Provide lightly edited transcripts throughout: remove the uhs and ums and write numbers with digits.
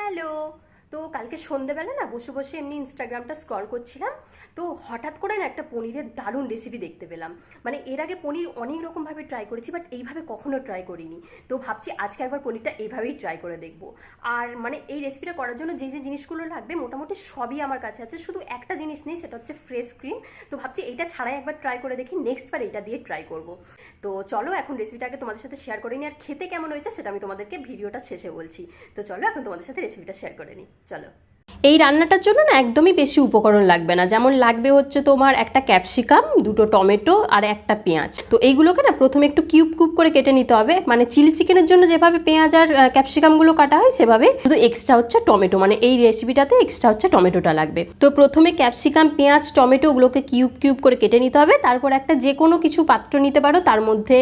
Hello. তো কালকে সন্ধেবেলা না বসে বসে এমনি ইনস্টাগ্রামটা স্ক্রল করছিলাম, তো হঠাৎ করে না একটা পনিরের দারুণ রেসিপি দেখতে পেলাম। মানে এর আগে পনির অনেক রকমভাবে ট্রাই করেছি, বাট এইভাবে কখনো ট্রাই করিনি। তো ভাবছি আজকে একবার পনিরটা এইভাবেই ট্রাই করে দেখবো। আর মানে এই রেসিপিটা করার জন্য যে যে জিনিসগুলো লাগবে মোটামুটি সবই আমার কাছে আছে, শুধু একটা জিনিস নেই, সেটা হচ্ছে ফ্রেশ ক্রিম। তো ভাবছি এইটা ছাড়াই একবার ট্রাই করে দেখি, নেক্সট বার এইটা দিয়ে ট্রাই করবো। তো চলো এখন রেসিপিটাকে তোমাদের সাথে শেয়ার করে নিই, আর খেতে কেমন হয়েছে সেটা আমি তোমাদেরকে ভিডিওটা শেষে বলছি। তো চলো এখন তোমাদের সাথে রেসিপিটা শেয়ার করে নিই, চলো। এই রান্নাটার জন্য না একদমই বেশি উপকরণ লাগবে না, যেমন লাগবে হচ্ছে তোমার একটা ক্যাপসিকাম, দুটো টমেটো আর একটা পেঁয়াজ। তো এইগুলোকে না প্রথমে একটু কিউব কিউব করে কেটে নিতে হবে, মানে চিলি চিকেনের জন্য যেভাবে পেঁয়াজ আর ক্যাপসিকামগুলো কাটা হয় সেভাবে, শুধু এক্সট্রা হচ্ছে টমেটো, মানে এই রেসিপিটাতে এক্সট্রা হচ্ছে টমেটোটা লাগবে। তো প্রথমে ক্যাপসিকাম, পেঁয়াজ, টমেটো ওগুলোকে কিউব কিউব করে কেটে নিতে হবে। তারপর একটা যে কোনো কিছু পাত্র নিতে পারো, তার মধ্যে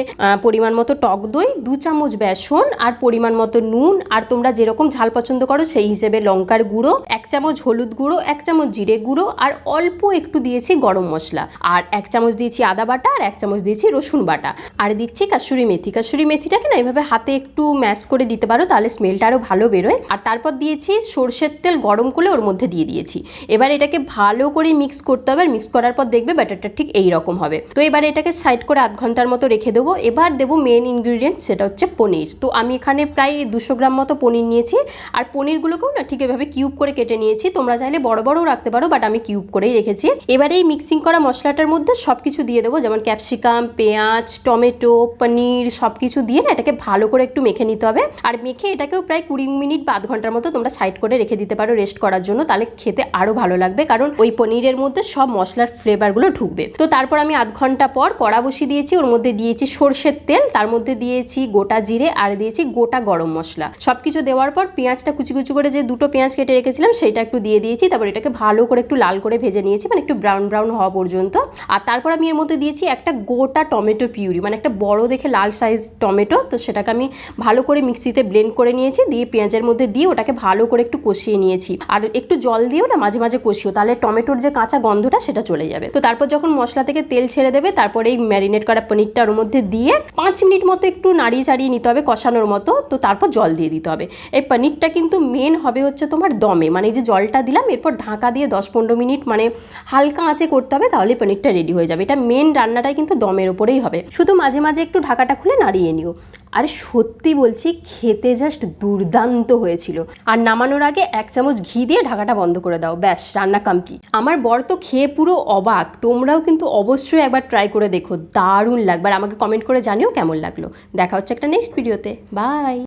পরিমাণ মতো টক দই, 2 চামচ বেসন আর পরিমাণ মতো নুন, আর তোমরা যেরকম ঝাল পছন্দ করো সেই হিসেবে লঙ্কার গুঁড়ো, 1 চামচ হলুদ গুঁড়ো, 1 চামচ জিরে গুঁড়ো, আর অল্প একটু দিয়েছি গরম মশলা, আর 1 চামচ দিয়েছি আদা বাটা, আর 1 চামচ দিয়েছি রসুন বাটা, আর দিচ্ছি কাসুরি মেথি। কাসুরি মেথিটাকে না এভাবে হাতে একটু ম্যাশ করে দিতে পারো, তাহলে স্মেলটা আরও ভালো বেরোয়। আর তারপর দিয়েছি সর্ষের তেল গরম করে ওর মধ্যে দিয়ে দিয়েছি। এবার এটাকে ভালো করে মিক্স করতে হবে, আর মিক্স করার পর দেখবে ব্যাটারটা ঠিক এই রকম হবে। তো এবারে এটাকে সাইড করে আধ ঘন্টার মতো রেখে দেবো। এবার দেবো মেন ইনগ্রিডিয়েন্ট, সেটা হচ্ছে পনির। তো আমি এখানে প্রায় 200 গ্রাম মতো পনির নিয়েছি, আর পনিরগুলোকেও না ঠিক এভাবে কিউব করে কেটে নিয়েছি। তোমরা চাইলে বড় বড়ও রাখতে পারো, বাট আমি কিউব করেই রেখেছি। এবারে এই মিক্সিং করা মশলাটার মধ্যে সব কিছু দিয়ে দেবো, যেমন ক্যাপসিকাম, পেঁয়াজ, টমেটো, পনির সব কিছু দিয়ে না এটাকে ভালো করে একটু মেখে নিতে হবে। আর মেখে এটাকেও প্রায় 20 মিনিট বা আধ ঘন্টার মতো তোমরা সাইড করে রেখে দিতে পারো রেস্ট করার জন্য, তাহলে খেতে আরও ভালো লাগবে, কারণ ওই পনিরের মধ্যে সব মশলার ফ্লেভারগুলো ঢুকবে। তো তারপর আমি আধ ঘন্টা পর কড়া বসিয়ে দিয়েছি, ওর মধ্যে দিয়েছি সর্ষের তেল, তার মধ্যে দিয়েছি গোটা জিরে, আর দিয়েছি গোটা গরম মশলা। সব কিছু দেওয়ার পর পেঁয়াজটা কুচি কুচি করে যে 2টো পেঁয়াজ কেটে রেখেছিলাম সেটা একটু দিয়ে দিয়েছি। তারপর এটাকে ভালো করে একটু লাল করে ভেজে নিয়েছি, মানে একটু ব্রাউন ব্রাউন হওয়া পর্যন্ত। আর তারপর আমি এর মধ্যে দিয়েছি একটা গোটা টমেটো পিউরি, মানে একটা বড় দেখে লাল সাইজ টমেটো। তো সেটাকে আমি ভালো করে মিক্সিতে ব্লেন্ড করে নিয়েছি, দিয়ে পেঁয়াজের মধ্যে দিয়ে ওটাকে ভালো করে একটু কষিয়ে নিয়েছি। আর একটু জল দিয়েও না মাঝে মাঝে কষিও, তাহলে টমেটোর যে কাঁচা গন্ধটা সেটা চলে যাবে। তো তারপর যখন মশলা থেকে তেল ছেড়ে দেবে, তারপর এই ম্যারিনেট করা পনিরটা ওর মধ্যে দিয়ে 5 মিনিট মতো একটু নাড়িয়ে চাড়িয়ে নিতে হবে কষানোর মতো। তো তারপর জল দিয়ে দিতে হবে। এই পনিরটা কিন্তু মেন হবে হচ্ছে তোমার দমে, মানে এই যে জলটা দিলাম এরপর ঢাকা দিয়ে 10-15 মিনিট মানে হালকা আঁচে করতে হবে, তাহলে পনিরটা রেডি হয়ে যাবে। এটা মেন রান্নাটাই কিন্তু দমের ওপরেই হবে, শুধু মাঝে মাঝে একটু ঢাকাটা খুলে নাড়িয়ে নিও। আর সত্যি বলছি খেতে জাস্ট দুর্দান্ত হয়েছিল। আর নামানোর আগে 1 চামচ ঘি দিয়ে ঢাকাটা বন্ধ করে দাও, ব্যাস রান্না কমপ্লিট। আমার বর তো খেয়ে পুরো অবাক। তোমরাও কিন্তু অবশ্যই একবার ট্রাই করে দেখো, দারুণ লাগবে। আর আমাকে কমেন্ট করে জানিও কেমন লাগলো। দেখা হচ্ছে একটা নেক্সট ভিডিওতে, বাই।